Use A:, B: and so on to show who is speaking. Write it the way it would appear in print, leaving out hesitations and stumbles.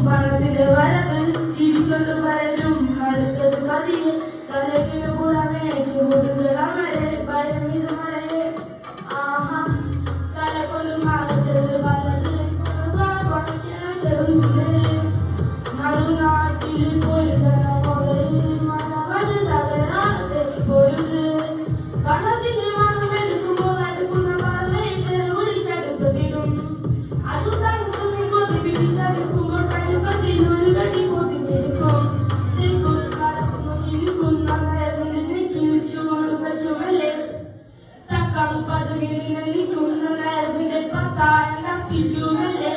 A: പണത്തിന്റെ വരവ് ചിരിച്ചൊണ്ട് പലരും അടുത്തത് പതിയെ തലകിന് പുറമേ ചൂടുകളമരെ ഭയം ഇത് മറയെ ആഹാ തല കൊണ്ട് മറച്ചത് പലത് ചെറുത് മറുനാട്ടിൽ പൊരുതന മുതൽ മനവത് തകരാതെ പൊരുത് പണത്തിന്റെ മണം എടുക്കുമ്പോൾ നടക്കുന്ന പറവേ ചെറുകുടിച്ചടുപ്പത്തിലും അത് തണുക്കുന്ന കൊതി പിടിച്ചടുക്കുമ്പോൾ കടുപ്പത്തിൽ ഒരു കടി പൊതിഞ്ഞെടുക്കും തെക്കും കടക്കുന്നു കിഴക്കുന്ന നേരത്തിന് നെക്കിൽ ചൂടുക ചുമല്ലേ തക്കം പതുകിൽ നിൽക്കുന്ന നേരത്തിന്റെ പത്തായം കത്തിച്ചുമല്ലേ